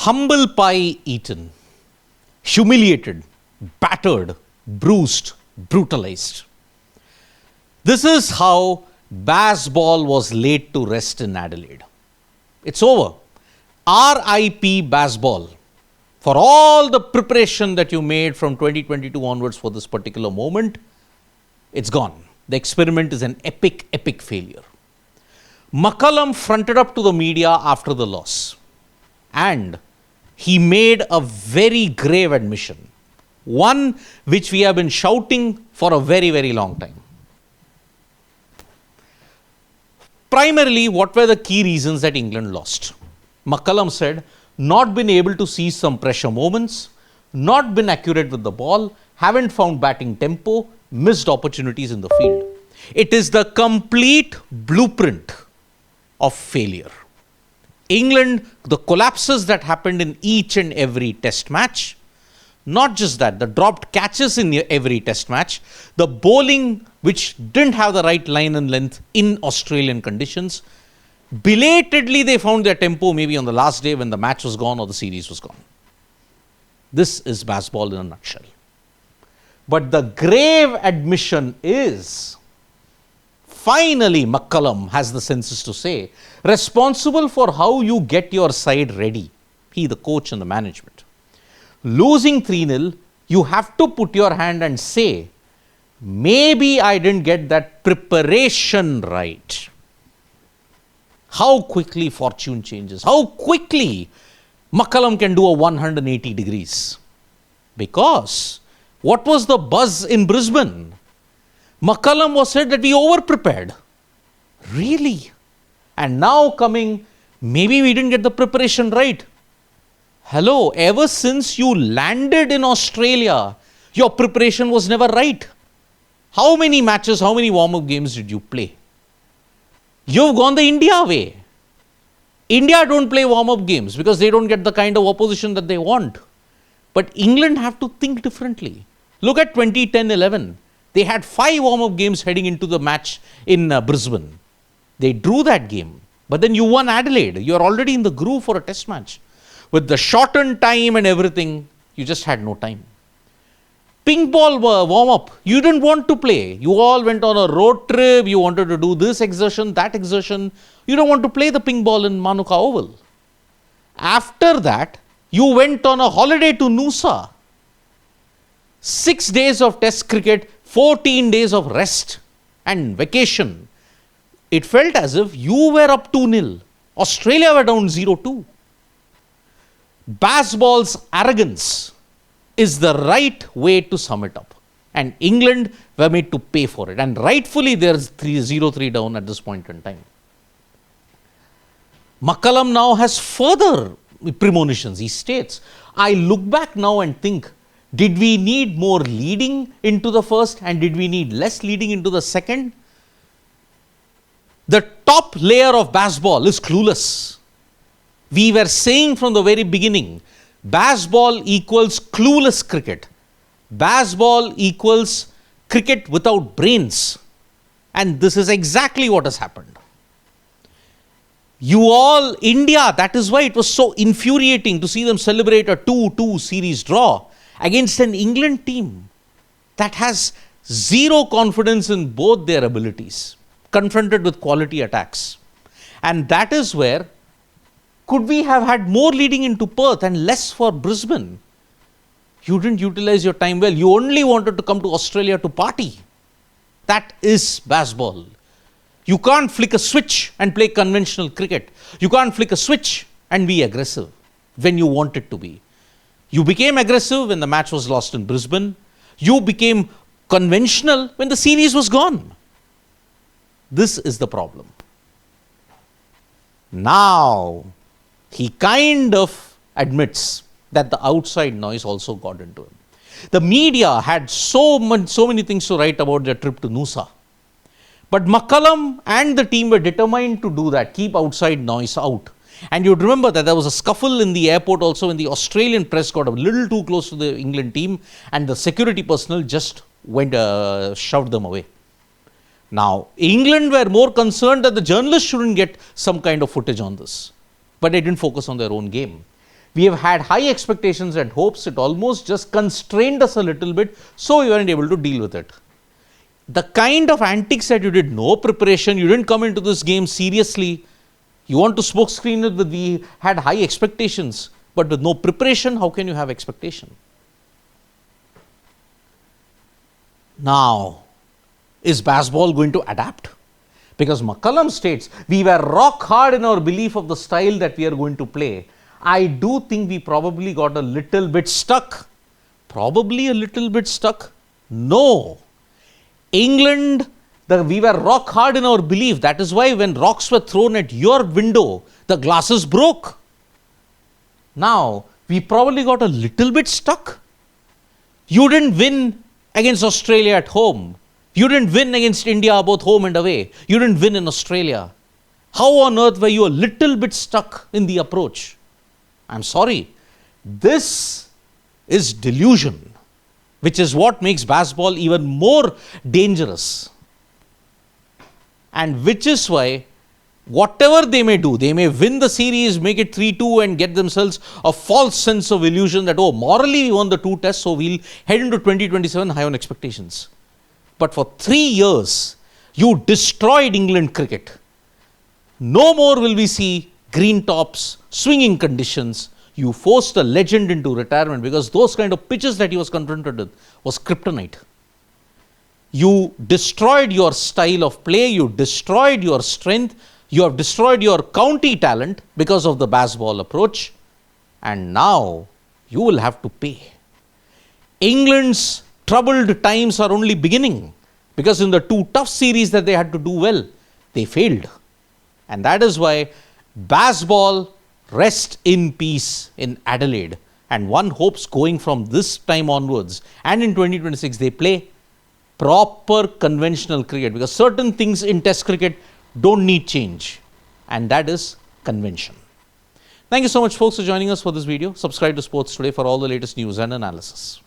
Humble pie eaten, humiliated, battered, bruised, brutalized. This is how Bazball was laid to rest in Adelaide. It's over. R.I.P. Bazball. For all the preparation that you made from 2022 onwards for this particular moment, it's gone. The experiment is an epic, epic failure. McCullum fronted up to the media after the loss, and he made a very grave admission, one which we have been shouting for a very, very long time. Primarily, what were the key reasons that England lost? McCullum said, not been able to seize some pressure moments, not been accurate with the ball, haven't found batting tempo, missed opportunities in the field. It is the complete blueprint of failure. England, the collapses that happened in each and every test match, not just that, the dropped catches in every test match, the bowling which didn't have the right line and length in Australian conditions, belatedly they found their tempo maybe on the last day when the match was gone or the series was gone. This is Bazball in a nutshell. But the grave admission is, finally McCullum has the senses to say, responsible for how you get your side ready, he the coach and the management. Losing 3-0, you have to put your hand and say, maybe I didn't get that preparation right. How quickly fortune changes, how quickly McCullum can do a 180 degrees. Because what was the buzz in Brisbane? McCullum was said that we over-prepared. Really? And now coming, maybe we didn't get the preparation right. Hello, ever since you landed in Australia, your preparation was never right. How many matches, how many warm-up games did you play? You've gone the India way. India don't play warm-up games because they don't get the kind of opposition that they want. But England have to think differently. Look at 2010-11. They had 5 warm-up games heading into the match in Brisbane. They drew that game. But then you won Adelaide. You're already in the groove for a test match. With the shortened time and everything, you just had no time. Ping ball warm-up, you didn't want to play. You all went on a road trip. You wanted to do this exertion, that exertion. You don't want to play the ping ball in Manuka Oval. After that, you went on a holiday to Noosa. 6 days of test cricket, 14 days of rest and vacation. It felt as if you were up 2-0. Australia were down 0-2. Bazball's arrogance is the right way to sum it up. And England were made to pay for it. And rightfully, there's 0-3 down at this point in time. McCullum now has further premonitions. He states, I look back now and think, did we need more leading into the first and did we need less leading into the second? The top layer of Bazball is clueless. We were saying from the very beginning, Bazball equals clueless cricket. Bazball equals cricket without brains. And this is exactly what has happened. You all, India, that is why it was so infuriating to see them celebrate a 2-2 series draw against an England team that has zero confidence in both their abilities, confronted with quality attacks. And that is where, could we have had more leading into Perth and less for Brisbane? You didn't utilize your time well. You only wanted to come to Australia to party. That is Bazball. You can't flick a switch and play conventional cricket. You can't flick a switch and be aggressive when you want it to be. You became aggressive when the match was lost in Brisbane. You became conventional when the series was gone. This is the problem. Now, he kind of admits that the outside noise also got into him. The media had so many things to write about their trip to Noosa. But McCullum and the team were determined to do that, keep outside noise out. And you'd remember that there was a scuffle in the airport also when the Australian press got a little too close to the England team and the security personnel just shoved them away. Now, England were more concerned that the journalists shouldn't get some kind of footage on this. But they didn't focus on their own game. We have had high expectations and hopes. It almost just constrained us a little bit, so we weren't able to deal with it. The kind of antics that you did, no preparation, you didn't come into this game seriously. You want to smokescreen it with we had high expectations, but with no preparation, how can you have expectation? Now, is Bazball going to adapt? Because McCullum states, we were rock hard in our belief of the style that we are going to play. I do think we probably got a little bit stuck. Probably a little bit stuck? No. England, we were rock hard in our belief. That is why when rocks were thrown at your window, the glasses broke. Now, we probably got a little bit stuck. You didn't win against Australia at home. You didn't win against India both home and away. You didn't win in Australia. How on earth were you a little bit stuck in the approach? I'm sorry. This is delusion, which is what makes Bazball even more dangerous. And which is why, whatever they may do, they may win the series, make it 3-2 and get themselves a false sense of illusion that, oh, morally we won the 2 tests, so we'll head into 2027 high on expectations. But for 3 years, you destroyed England cricket. No more will we see green tops, swinging conditions. You forced a legend into retirement because those kind of pitches that he was confronted with was kryptonite. You destroyed your style of play, you destroyed your strength, you have destroyed your county talent because of the Bazball approach, and now you will have to pay. England's troubled times are only beginning because in the 2 tough series that they had to do well, they failed. And that is why Bazball rest in peace in Adelaide. And one hopes going from this time onwards and in 2026 they play proper conventional cricket, because certain things in test cricket don't need change, and that is convention. Thank you so much folks for joining us for this video. Subscribe to Sports Today for all the latest news and analysis.